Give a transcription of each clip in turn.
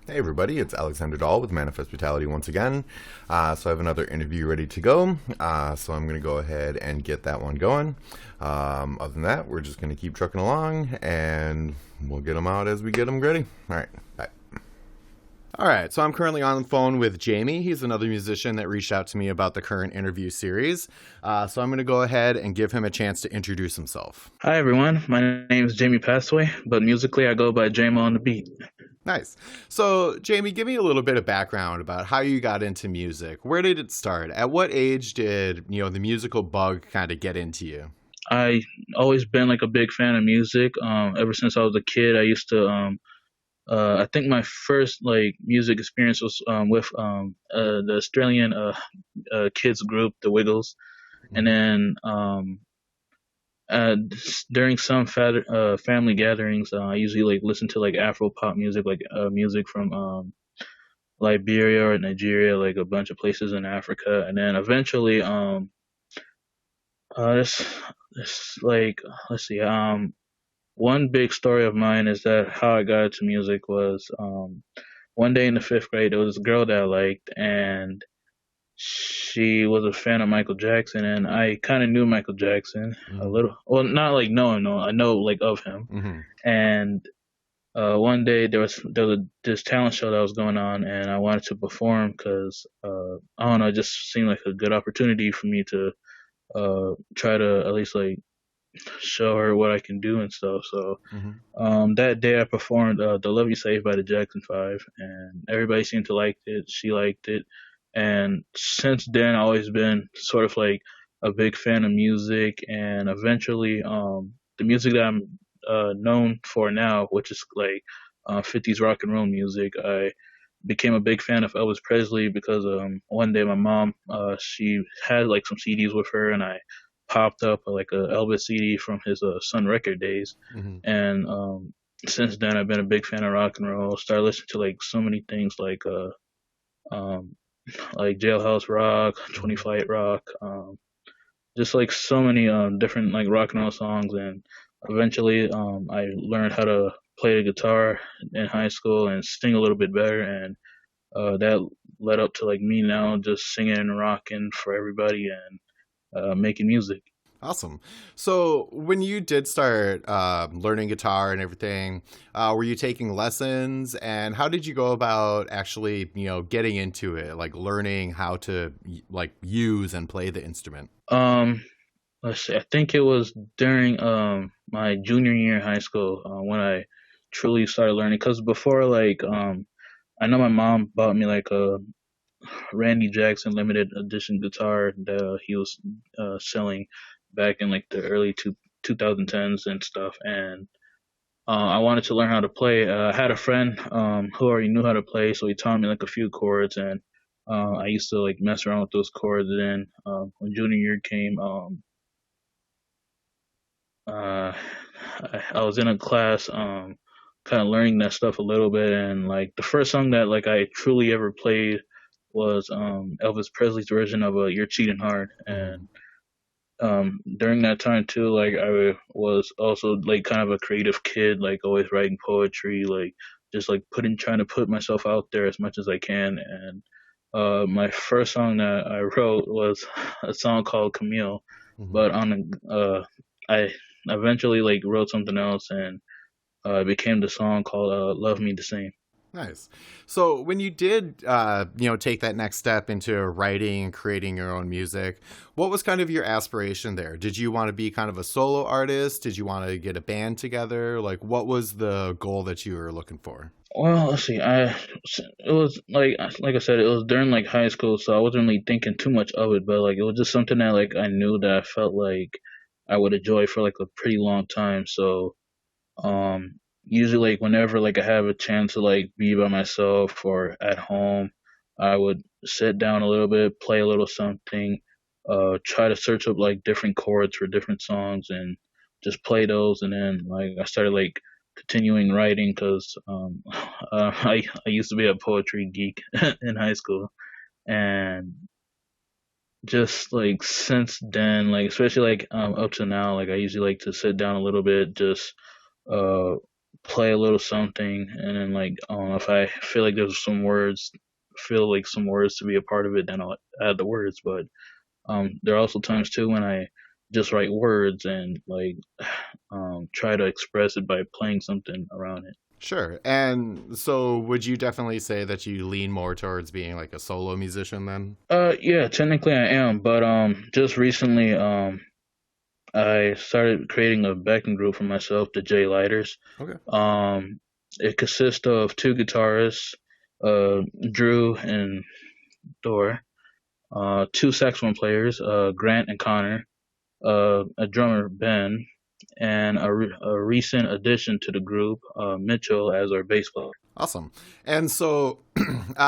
Hey everybody, it's Alexander Dahl with Manifest Vitality once again. So I have another interview ready to go. So I'm going to go ahead and get that one going. Other than that, we're just going to keep trucking along and we'll get them out as we get them ready. All right, bye. All right, so I'm currently on the phone with Jamie. He's another musician that reached out to me about the current interview series. So I'm going to go ahead and give him a chance to introduce himself. Hi everyone, my name is Jamie Passewe, but musically I go by Jamo on the beat. Nice. So, Jamie, give me a little bit of background about how you got into music. Where did it start? At what age did, the musical bug kind of get into you? I always been like a big fan of music. Ever since I was a kid, I used to. I think my first like music experience was with the Australian kids group, the Wiggles, and Mm-hmm. then during some family gatherings, I usually like listen to like Afro pop music, like music from Liberia or Nigeria, like a bunch of places in Africa, and then eventually, this, this like, let's see, one big story of mine is that how I got into music was, one day in the fifth grade, there was a girl that I liked, and she was a fan of Michael Jackson, and I kind of knew Michael Jackson a Mm-hmm. little, well, not like knowing, no, I know like of him, Mm-hmm. and one day there was this talent show that was going on, and I wanted to perform because I don't know, it just seemed like a good opportunity for me to try to at least like show her what I can do and stuff. So Mm-hmm. that day I performed "The Love You Saved" by the Jackson Five, and everybody seemed to like it. She liked it, and since then I've always been sort of like a big fan of music, and eventually the music that I'm known for now, which is like 50s rock and roll music. I became a big fan of Elvis Presley because one day my mom she had like some CDs with her, and I popped up like a Elvis CD from his Sun Record days, Mm-hmm. and since then I've been a big fan of rock and roll. Started listening to like so many things um like Jailhouse Rock, 20 Mm-hmm. Flight Rock, just like so many different like rock and roll songs, and eventually I learned how to play the guitar in high school and sing a little bit better, and that led up to like me now just singing and rocking for everybody and making music. Awesome. So, when you did start learning guitar and everything, were you taking lessons? And how did you go about actually, getting into it, like learning how to like use and play the instrument? Um, let's see. I think it was during my junior year in high school when I truly started learning. Because before, like, I know my mom bought me like a Randy Jackson limited edition guitar that he was selling back in like the early 2010s and stuff, and I wanted to learn how to play. I had a friend who already knew how to play, so he taught me like a few chords, and I used to like mess around with those chords. And then when junior year came, uh, I was in a class, kind of learning that stuff a little bit, and like the first song that like I truly ever played was Elvis Presley's version of "You're Cheating Hard," Mm-hmm. and during that time too, like I was also like kind of a creative kid, like always writing poetry, like just like trying to put myself out there as much as I can. And my first song that I wrote was a song called Camille, Mm-hmm. but I eventually like wrote something else, and it became the song called Love Me the Same. Nice. So when you did, take that next step into writing and creating your own music, what was kind of your aspiration there? Did you want to be kind of a solo artist? Did you want to get a band together? Like, what was the goal that you were looking for? Well, let's see. It was like I said, it was during like high school, so I wasn't really thinking too much of it. But like it was just something that like I knew that I felt like I would enjoy for like a pretty long time. So usually like whenever like I have a chance to like be by myself or at home, I would sit down a little bit, play a little something, try to search up like different chords for different songs and just play those. And then like I started like continuing writing because I used to be a poetry geek in high school, and just like since then, like especially like up to now, like I usually like to sit down a little bit, just uh play a little something, and then like I don't know if I feel like there's some words, feel like some words to be a part of it, then I'll add the words. But there are also times too when I just write words and like try to express it by playing something around it. Sure. And so would you definitely say that you lean more towards being like a solo musician then? Yeah, technically I am, but just recently I started creating a backing group for myself, the J Lighters. Okay. Um, it consists of two guitarists, Drew and Thor, two saxophone players, Grant and Connor, a drummer, Ben, and a recent addition to the group, Mitchell, as our bass player. Awesome. And so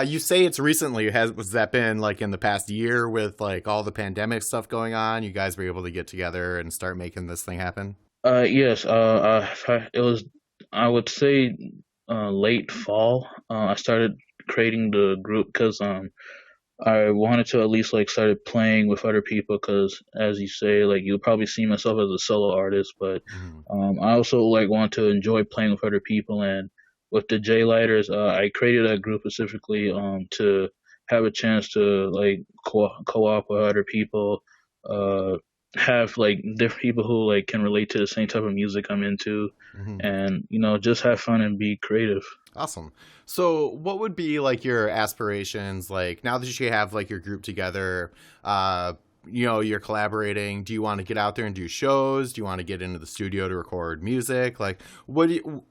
you say it's recently. Was that been like in the past year with like all the pandemic stuff going on? You guys were able to get together and start making this thing happen? Yes, it was, I would say, late fall. I started creating the group because I wanted to at least like started playing with other people because, as you say, like you'll probably see myself as a solo artist, but Mm-hmm. I also like want to enjoy playing with other people. And with the J Lighters, I created a group specifically to have a chance to like co-op with other people, uh, have like different people who like can relate to the same type of music I'm into, Mm-hmm. and just have fun and be creative. Awesome. So, what would be like your aspirations? Like now that you have like your group together, you're collaborating. Do you want to get out there and do shows? Do you want to get into the studio to record music? Like,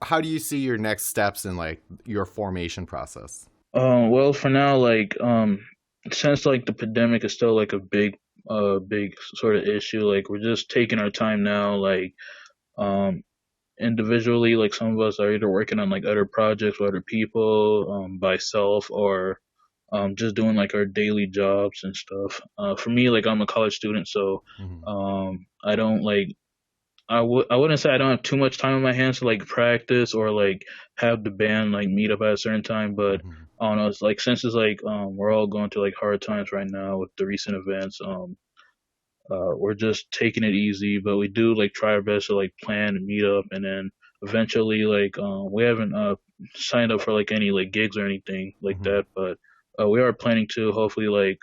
how do you see your next steps in like your formation process? Well, for now, like, since like the pandemic is still like a big sort of issue, like we're just taking our time now, like, um, individually, like some of us are either working on like other projects with other people, by self, or just doing like our daily jobs and stuff. For me, like I'm a college student, so Mm-hmm. I don't like I wouldn't say I don't have too much time on my hands to like practice or like have the band like meet up at a certain time, but Mm-hmm. I don't know. It's like since it's like we're all going through like hard times right now with the recent events. We're just taking it easy, but we do like try our best to like plan and meet up, and then eventually like we haven't signed up for like any like gigs or anything like Mm-hmm. that, but we are planning to hopefully like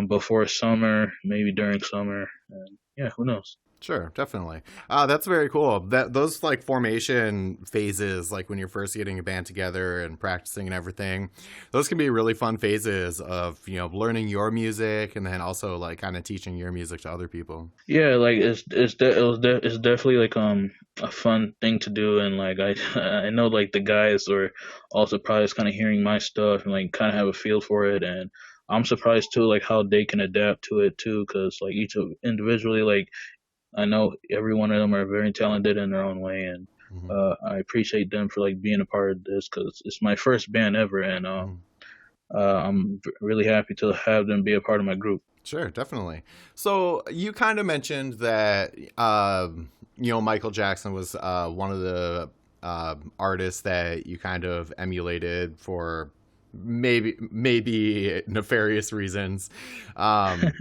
before summer, maybe during summer, and yeah, who knows. Sure, definitely. That's very cool. That those like formation phases, like when you're first getting a band together and practicing and everything, those can be really fun phases of learning your music and then also like kind of teaching your music to other people. Yeah, like it's definitely like a fun thing to do, and like I I know like the guys are also probably just kind of hearing my stuff and like kind of have a feel for it, and I'm surprised too like how they can adapt to it too, because like each of individually, like I know every one of them are very talented in their own way, and Mm-hmm. I appreciate them for like being a part of this because it's my first band ever, and Mm-hmm. I'm really happy to have them be a part of my group. Sure, definitely. So you kind of mentioned that Michael Jackson was one of the artists that you kind of emulated for maybe nefarious reasons. Um,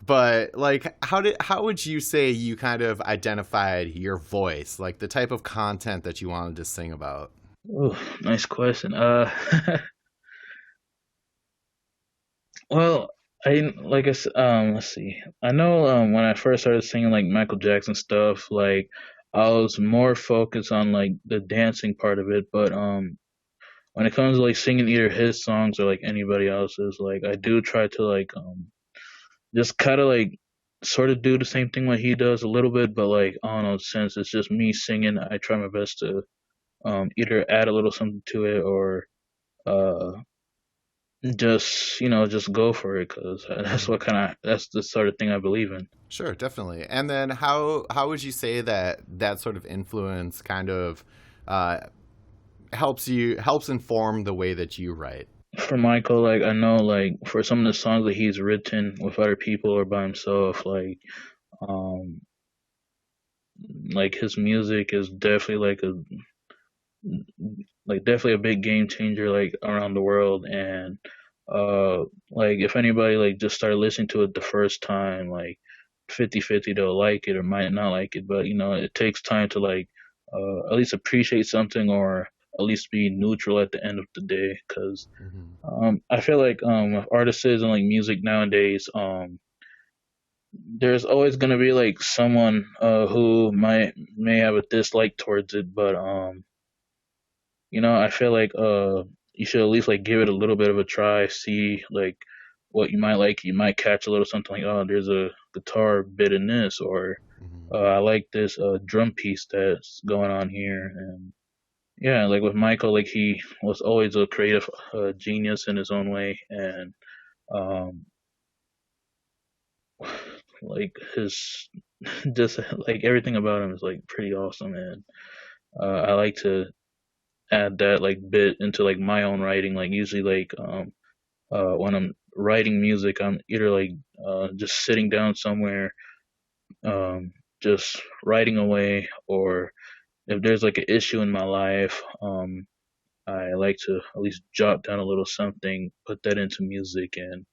but like, how would you say you kind of identified your voice, like the type of content that you wanted to sing about? Oh, nice question. Well, I like I s- let's see. I know when I first started singing like Michael Jackson stuff, like I was more focused on like the dancing part of it, but when it comes to like singing either his songs or like anybody else's, like I do try to like just kind of like sort of do the same thing what he does a little bit, but like I don't know, since it's just me singing, I try my best to either add a little something to it or uh just go for it because Mm-hmm. that's the sort of thing I believe in. Sure, definitely. And then how would you say that that sort of influence kind of uh, helps inform the way that you write? For Michael, like I know, like for some of the songs that he's written with other people or by himself, um, like his music is definitely definitely a big game changer like around the world, and like if anybody like just started listening to it the first time, like 50-50 they'll like it or might not like it, but it takes time to like at least appreciate something, or at least be neutral at the end of the day. Because Hmm. I feel like with artists and like music nowadays, there's always gonna be like someone who may have a dislike towards it, but I feel like you should at least like give it a little bit of a try, see like what you might like. You might catch a little something like, oh, there's a guitar bit in this, or Hmm. I like this drum piece that's going on here. And yeah, like with Michael, like he was always a creative genius in his own way, and um, like his just like everything about him is like pretty awesome. And I like to add that like bit into like my own writing. Like usually like when I'm writing music, I'm either like just sitting down somewhere, um, just writing away, or if there's like an issue in my life, I like to at least jot down a little something, put that into music, and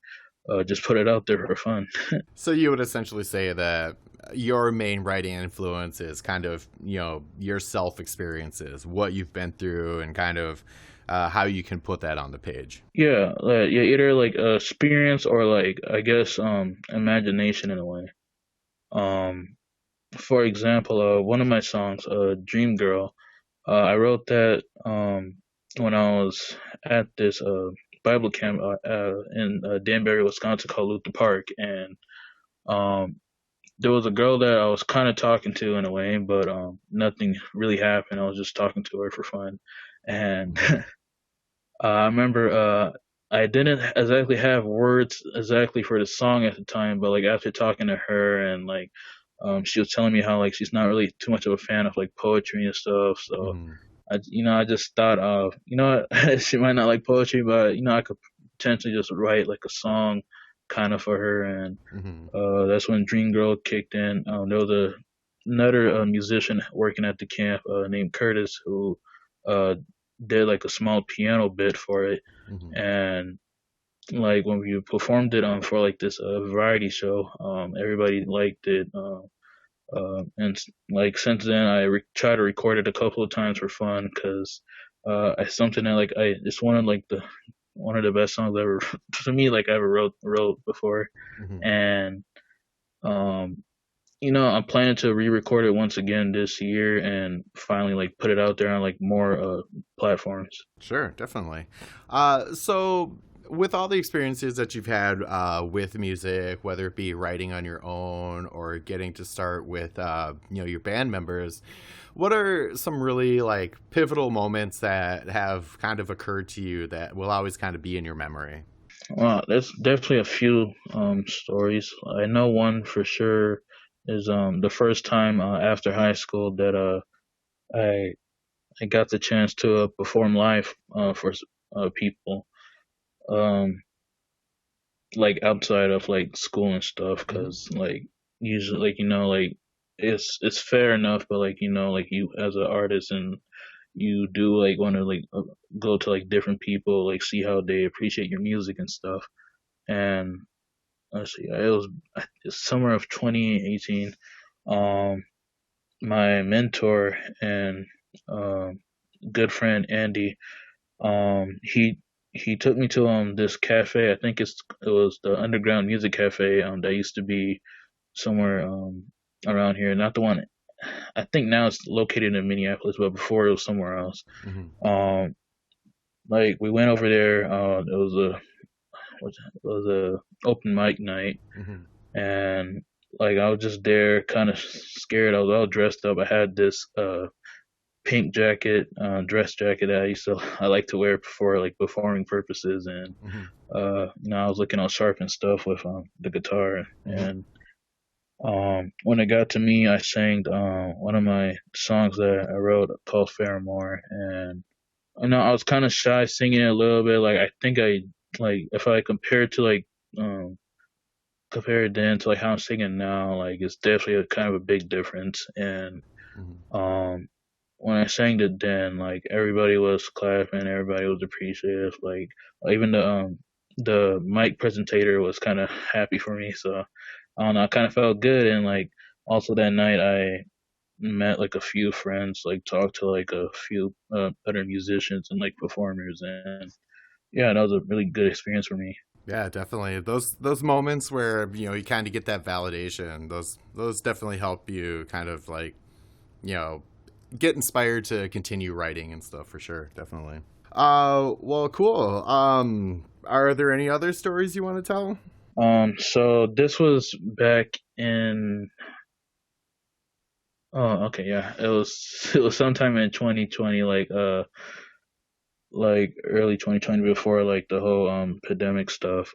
just put it out there for fun. So you would essentially say that your main writing influence is kind of, your self experiences, what you've been through, and kind of how you can put that on the page. Yeah, yeah, either like experience or like I guess imagination in a way. Um, for example, one of my songs, "Dream Girl," I wrote that when I was at this Bible camp in Danbury, Wisconsin, called Luther Park, and um, there was a girl that I was kind of talking to in a way, but nothing really happened. I was just talking to her for fun, and Hmm. I remember I didn't exactly have words exactly for the song at the time, but like after talking to her and like she was telling me how like she's not really too much of a fan of like poetry and stuff. So Hmm. I just thought of, what, she might not like poetry, but I could potentially just write like a song kind of for her. And Hmm. that's when Dream Girl kicked in. There was another musician working at the camp named Curtis who uh, did like a small piano bit for it, Hmm. and like when we performed it for like this variety show, everybody liked it. And like since then, try to record it a couple of times for fun because it's something that like it's one of the best songs ever to me like I ever wrote before. Hmm. And um I'm planning to re-record it once again this year and finally like put it out there on like more platforms. Sure, definitely. So, with all the experiences that you've had with music, whether it be writing on your own or getting to start with, your band members, what are some really like pivotal moments that have kind of occurred to you that will always kind of be in your memory? There's definitely a few stories. I know one for sure is the first time after high school that I I got the chance to perform live for people, um like outside of like school and stuff, Hmm. because like usually like like it's fair enough, but like like you as an artist and you do like want to like go to like different people, like see how they appreciate your music and stuff. And let's see, it was summer of 2018. Um, my mentor and um good friend Andy, he took me to this cafe. I think it was the Underground Music Cafe that used to be somewhere around here. Not the one. I think now it's located in Minneapolis, but before it was somewhere else. Hmm. Um, like we went over there. It was a open mic night, Hmm. and like I was just there, kind of scared. I was all dressed up. I had this pink jacket, dress jacket that I like to wear for like performing purposes, and Hmm. I was looking all sharp and stuff with the guitar. Hmm. And when it got to me, I sang one of my songs that I wrote called Fairmore, and I was kind of shy singing it a little bit. Like I think I like if I compare it to like um compare it then to like how I'm singing now, like it's definitely a kind of a big difference. And Hmm. um when I sang it then, like everybody was clapping, everybody was appreciative. Like even the mic presentator was kind of happy for me. So I don't know, I kind of felt good. And like also that night, met like a few friends, like talked to like a few other musicians and like performers, and yeah, that was a really good experience for me. Yeah, definitely. Those moments where you kind of get that validation. Those definitely help you kind of like you know get inspired to continue writing and stuff for sure. Definitely. Well, cool. Are there any other stories you want to tell? So this was back in oh okay yeah it was sometime in 2020 like early 2020 before like the whole pandemic stuff.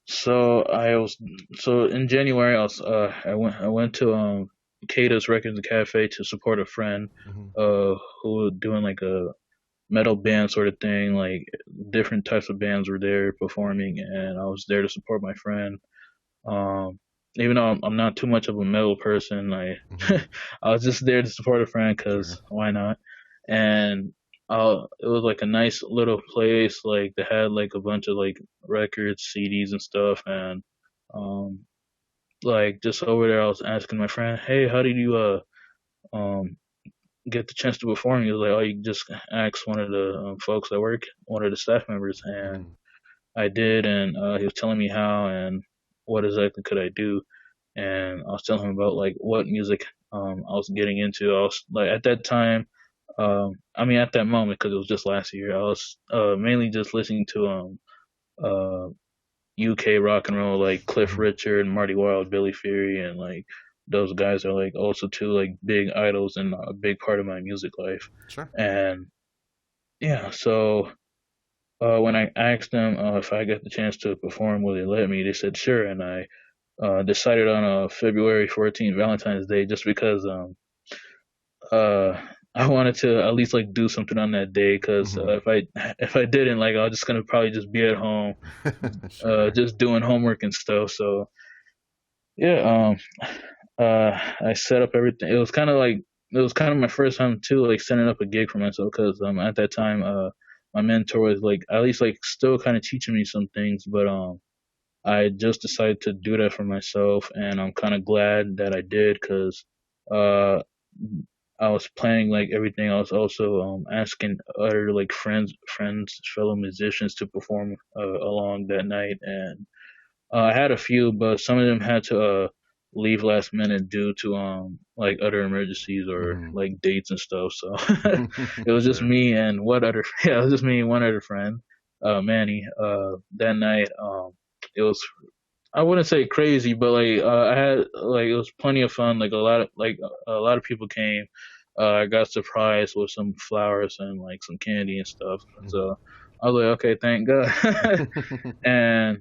So I was so in January I went to Kato's Records and Cafe to support a friend Mm-hmm. who was doing like a metal band sort of thing. Like different types of bands were there performing, and I was there to support my friend. Um, Even though I'm not too much of a metal person, Mm-hmm. I was just there to support a friend because Sure. why not? And it was like a nice little place, like they had like a bunch of like records, CDs, and stuff, and um, like just over there, I was asking my friend, "Hey, how did you um get the chance to perform?" He was like, "Oh, you just ask one of the folks at work, one of the staff members," and Mm-hmm. I did, and he was telling me how and what exactly could I do, and I was telling him about like what music I was getting into. I was like at that time, I mean at that moment because it was just last year, I was mainly just listening to uh UK rock and roll like Cliff Mm-hmm. Richard, Marty Wilde, Billy Fury, and like those guys are like also two like big idols and a big part of my music life. Sure. And yeah, so when I asked them if I got the chance to perform, will they let me? They said sure, and I decided on February 14th, Valentine's Day, just because uh, I wanted to at least like do something on that day. Because Mm-hmm. if I didn't, like I was just gonna probably just be at home, Sure. just doing homework and stuff. So yeah, I set up everything. It was kind of my first time too, like setting up a gig for myself because at that time my mentor was like at least like still kind of teaching me some things, but I just decided to do that for myself, and I'm kind of glad that I did because uh, I was planning like everything. I was also asking other like fellow musicians to perform along that night, and I had a few, but some of them had to leave last minute due to like other emergencies or Mm-hmm. like dates and stuff. So it was just Sure. me and what other yeah, it was just me and one other friend, Manny. That night, it was I wouldn't say crazy, but like I had like it was plenty of fun. Like a lot of people came. I got surprised with some flowers and like some candy and stuff. So I was like, okay, thank God. Mm-hmm. And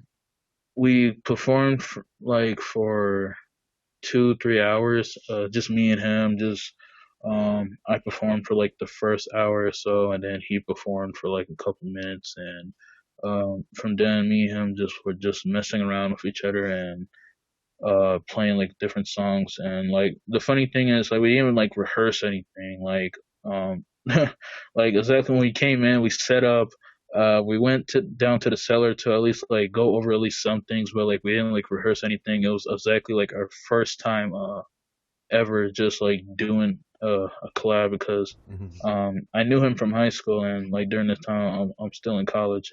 we performed for 2 3 hours, just me and him. Just I performed for like the first hour or so, and then he performed for like a couple minutes, and from then me and him just were just messing around with each other and playing like different songs. And like the funny thing is like we didn't even like rehearse anything. Like like exactly when we came in, we set up. We went down to the cellar to at least like go over at least some things, but like we didn't like rehearse anything. It was exactly like our first time ever just like doing a collab because I knew him from high school, and like during this time I'm still in college.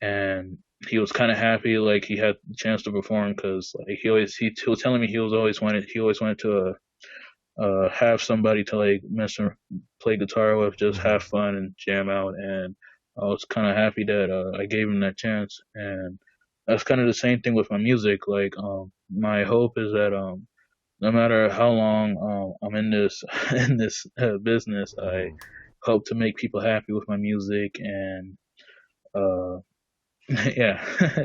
And he was kind of happy like he had the chance to perform because like he was telling me he always wanted to have somebody to like play guitar with, just have fun and jam out. And I was kind of happy that I gave him that chance. And that's kind of the same thing with my music. Like my hope is that no matter how long I'm in this in this business, I Mm-hmm. hope to make people happy with my music. And uh yeah.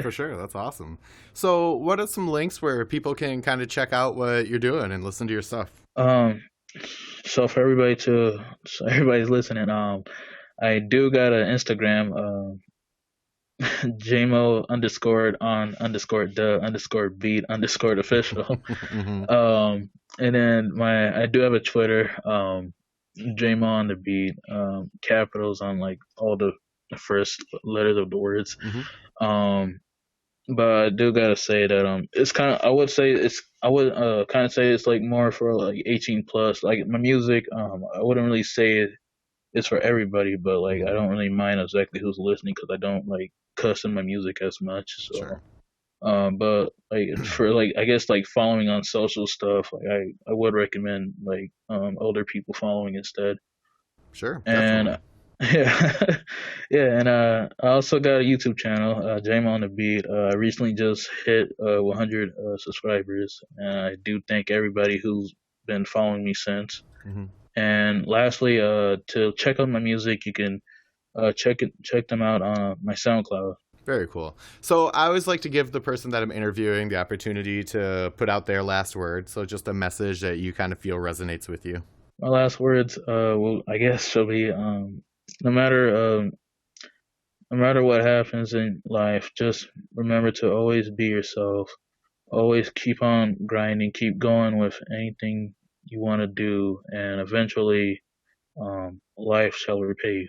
For sure, that's awesome. So, what are some links where people can kind of check out what you're doing and listen to your stuff? um so for so everybody's listening, I do got an Instagram, JMO underscored on underscore the underscore beat underscore official. Mm-hmm. And then I do have a Twitter, JMO on the beat, capitals on like all the first letters of the words. Mm-hmm. Um but I do gotta say that it's kind of, I would say it's, I would kind of say it's like more for like 18 plus. Like my music, I wouldn't really say it's for everybody, but like I Mhm. don't really mind exactly who's listening because I don't like cuss in my music as much. Sure. So, but like for like I guess like following on social stuff, like I would recommend like older people following instead. Sure, And definitely. yeah, yeah, and I also got a YouTube channel, Jame on the Beat. I recently just hit 100 subscribers, and I do thank everybody who's been following me since. Hmm. And lastly, to check out my music, you can check them out on my SoundCloud. Very cool. So I always like to give the person that I'm interviewing the opportunity to put out their last word. So just a message that you kind of feel resonates with you. My last words, well, I guess shall be, no matter no matter what happens in life, just remember to always be yourself. Always keep on grinding, keep going with anything you want to do, and eventually, life shall repay you.